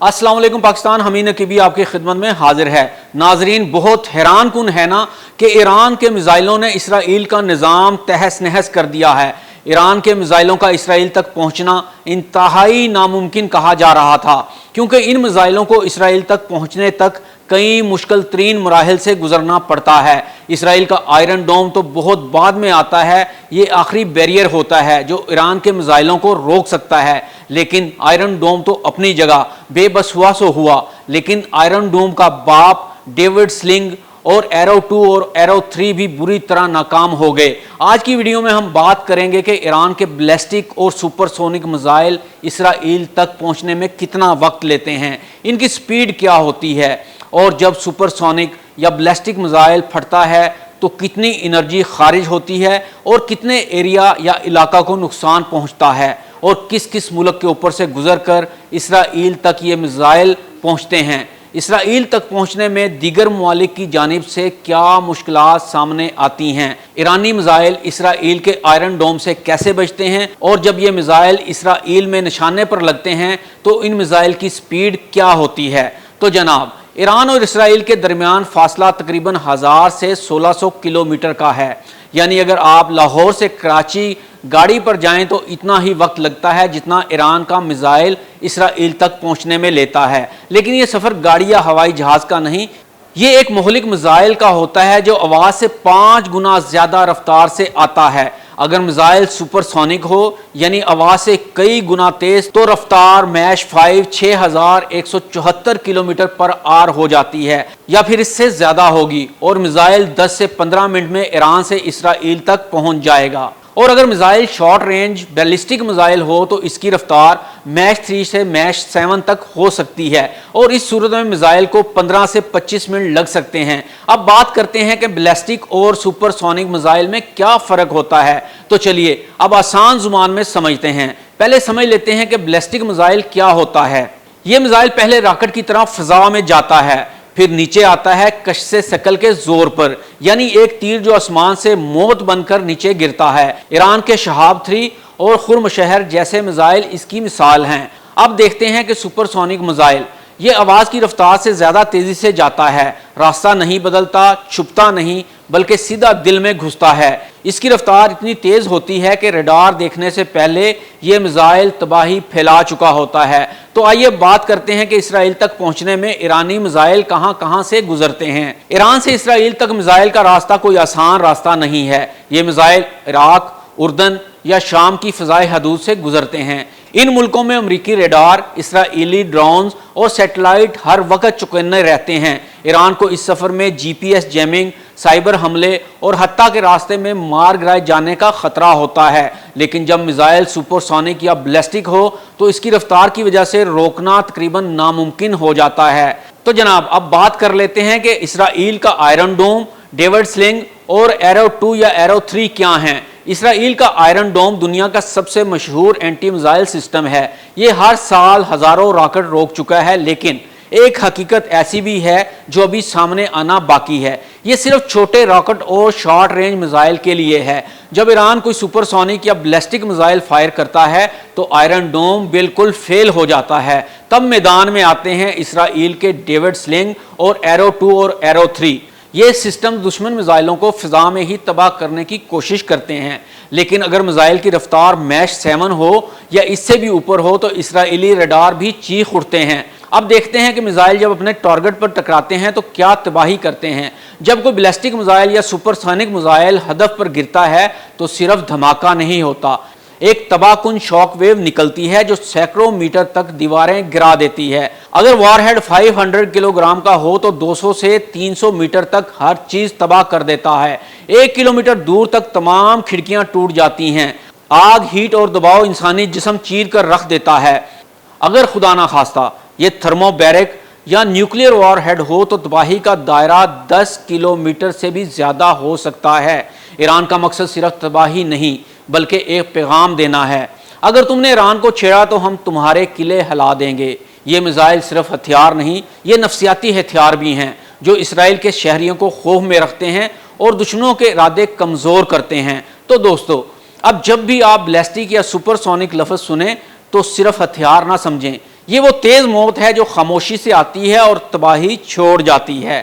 अस्सलाम वालेकुम पाकिस्तान, हमीद नकीबी आपकी खिदमत में हाजिर है। नाजरीन, बहुत हैरान कुन है ना कि ईरान के मिसाइलों ने इसराइल का निज़ाम तहस नहस कर दिया है। ईरान के मिसाइलों का इसराइल तक पहुंचना इंतहाई नामुमकिन कहा जा रहा था, क्योंकि इन मिसाइलों को इसराइल तक पहुंचने तक कई मुश्किल तरीन मराहिल से गुजरना पड़ता है। इसराइल का आयरन डोम तो बहुत बाद में आता है, ये आखिरी बैरियर होता है जो ईरान के मिसाइलों को रोक सकता है। लेकिन आयरन डोम तो अपनी जगह बेबस हुआ सो हुआ, लेकिन आयरन डोम का बाप डेविड स्लिंग और एरो 2 और एरो 3 भी बुरी तरह नाकाम हो गए। आज की वीडियो में हम बात करेंगे कि ईरान के बैलिस्टिक और सुपरसोनिक मिसाइल इसराइल तक पहुंचने में कितना वक्त लेते हैं, इनकी स्पीड क्या होती है, और जब सुपरसोनिक या बैलिस्टिक मिसाइल फटता है तो कितनी एनर्जी खारिज होती है और कितने एरिया या इलाका को नुकसान पहुंचता है, और किस किस मुल्क के ऊपर से गुजरकर इसराइल तक ये मिसाइल पहुंचते हैं। इसराइल तक पहुंचने में दीगर ममालिक की जानिब से क्या मुश्किलात सामने आती हैं, ईरानी मिसाइल इसराइल के आयरन डोम से कैसे बचते हैं, और जब ये मिसाइल इसराइल में निशाने पर लगते हैं तो इन मिसाइल की स्पीड क्या होती है। तो जनाब, ईरान और इसराइल के दरमियान फासला तकरीबन 1000 से 1600 किलोमीटर का है, यानी अगर आप लाहौर से कराची गाड़ी पर जाएं तो इतना ही वक्त लगता है जितना ईरान का मिसाइल इसराइल तक पहुंचने में लेता है। लेकिन ये सफ़र गाड़ी या हवाई जहाज़ का नहीं, ये एक मोहलिक मिसाइल का होता है जो आवाज़ से 5 गुना ज़्यादा रफ्तार से आता है। अगर मिसाइल सुपरसोनिक हो यानी आवाज़ से कई गुना तेज, तो रफ्तार मैश 5 6174 किलोमीटर पर आर हो जाती है या फिर इससे ज़्यादा होगी, और मिसाइल 10 से 15 मिनट में ईरान से इसराइल तक पहुंच जाएगा। और अगर missile short range ballistic missile हो तो इसकी रफ्तार मैश 3 से मैश 7 तक हो सकती है, और इस सूरत में मिसाइल को 15 से 25 मिनट लग सकते हैं। अब बात करते हैं कि बैलिस्टिक और सुपरसोनिक मिसाइल में क्या फ़र्क होता है। तो चलिए अब आसान ज़ुबान में समझते हैं। पहले समझ लेते हैं कि बैलिस्टिक मिसाइल क्या होता है। ये मिसाइल पहले रॉकेट की तरह फ़िज़ा में जाता है, फिर नीचे आता है कश्श शकल के जोर पर, यानी एक तीर जो आसमान से मौत बनकर नीचे गिरता है। ईरान के शहाब 3 और खुर्मशहर जैसे मिसाइल इसकी मिसाल हैं। अब देखते हैं कि सुपरसोनिक मिसाइल, ये आवाज़ की रफ्तार से ज़्यादा तेज़ी से जाता है, रास्ता नहीं बदलता, छुपता नहीं, बल्कि सीधा दिल में घुसता है। इसकी रफ्तार इतनी तेज़ होती है कि रडार देखने से पहले ये मिसाइल तबाही फैला चुका होता है। तो आइए बात करते हैं कि इसराइल तक पहुंचने में ईरानी मिसाइल कहां कहां से गुजरते हैं। ईरान से इसराइल तक मिसाइल का रास्ता कोई आसान रास्ता नहीं है। ये मिसाइल इराक, उर्दन या शाम की फ़िज़ाई हदूद से गुजरते हैं। इन मुल्कों में अमरीकी रेडार, इसराइली ड्रोन्स और सैटेलाइट हर वक्त चौकन्ने रहते हैं। ईरान को इस सफ़र में GPS जैमिंग, साइबर हमले और हत्ता के रास्ते में मार गिराए जाने का ख़तरा होता है। लेकिन जब मिसाइल सुपरसोनिक या बैलिस्टिक हो तो इसकी रफ्तार की वजह से रोकना तकरीबन नामुमकिन हो जाता है। तो जनाब, अब बात कर लेते हैं कि इसराइल का आयरन डोम, डेविड स्लिंग और एरो 2 या एरो 3 क्या हैं। इसराइल का आयरन डोम दुनिया का सबसे मशहूर एंटी मिसाइल सिस्टम है। ये हर साल हज़ारों रॉकेट रोक चुका है, लेकिन एक हकीकत ऐसी भी है जो अभी सामने आना बाकी है। ये सिर्फ छोटे रॉकेट और शॉर्ट रेंज मिसाइल के लिए है। जब ईरान कोई सुपरसोनिक या बैलिस्टिक मिसाइल फायर करता है तो आयरन डोम बिल्कुल फेल हो जाता है। तब मैदान में आते हैं इसराइल के डेविड स्लिंग और एरो 2 और एरो 3। ये सिस्टम दुश्मन मिसाइलों को फ़िज़ा में ही तबाह करने की कोशिश करते हैं। लेकिन अगर मिसाइल की रफ्तार मैश 7 हो या इससे भी ऊपर हो तो इसराइली रडार भी चीख उठते हैं। अब देखते हैं कि मिसाइल जब अपने टारगेट पर टकराते हैं तो क्या तबाही करते हैं। जब कोई बैलिस्टिक मिसाइल या सुपरसोनिक मिसाइल हदफ पर गिरता है तो सिर्फ धमाका नहीं होता, एक तबाहकुन शॉक वेव निकलती है जो सैकड़ों मीटर तक दीवारें गिरा देती है। अगर वारहेड 500 किलोग्राम का हो तो 200 से 300 मीटर तक हर चीज तबाह कर देता है। 1 किलोमीटर दूर तक तमाम खिड़कियां टूट जाती हैं। आग, हीट और दबाव इंसानी जिस्म चीर कर रख देता है। अगर खुदा ना खास्ता ये थर्मोबैरिक या न्यूक्लियर वारहेड हो तो तबाही का दायरा 10 किलोमीटर से भी ज़्यादा हो सकता है। ईरान का मकसद सिर्फ तबाही नहीं बल्कि एक पैगाम देना है, अगर तुमने ईरान को छेड़ा तो हम तुम्हारे किले हिला देंगे। ये मिसाइल सिर्फ हथियार नहीं, ये नफसियाती हथियार भी हैं जो इसराइल के शहरियों को खौफ में रखते हैं और दुश्मनों के इरादे कमज़ोर करते हैं। तो दोस्तों, अब जब भी आप बैलिस्टिक या सुपरसोनिक लफ्ज़ सुने तो सिर्फ हथियार ना समझें, یہ وہ تیز موت ہے جو خاموشی سے آتی ہے اور تباہی چھوڑ جاتی ہے۔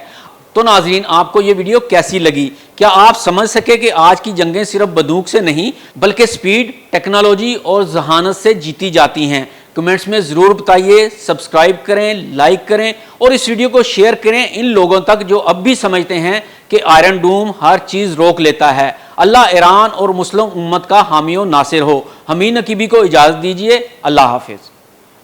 تو ناظرین، آپ کو یہ ویڈیو کیسی لگی؟ کیا آپ سمجھ سکے کہ آج کی جنگیں صرف بندوق سے نہیں بلکہ سپیڈ، ٹیکنالوجی اور ذہانت سے جیتی جاتی ہیں؟ کمنٹس میں ضرور بتائیے، سبسکرائب کریں، لائک کریں اور اس ویڈیو کو شیئر کریں ان لوگوں تک جو اب بھی سمجھتے ہیں کہ آئرن ڈوم ہر چیز روک لیتا ہے۔ اللہ ایران اور مسلم امت کا حامی و ناصر ہو۔ حمید نقیبی کو اجازت دیجیے۔ اللہ حافظ۔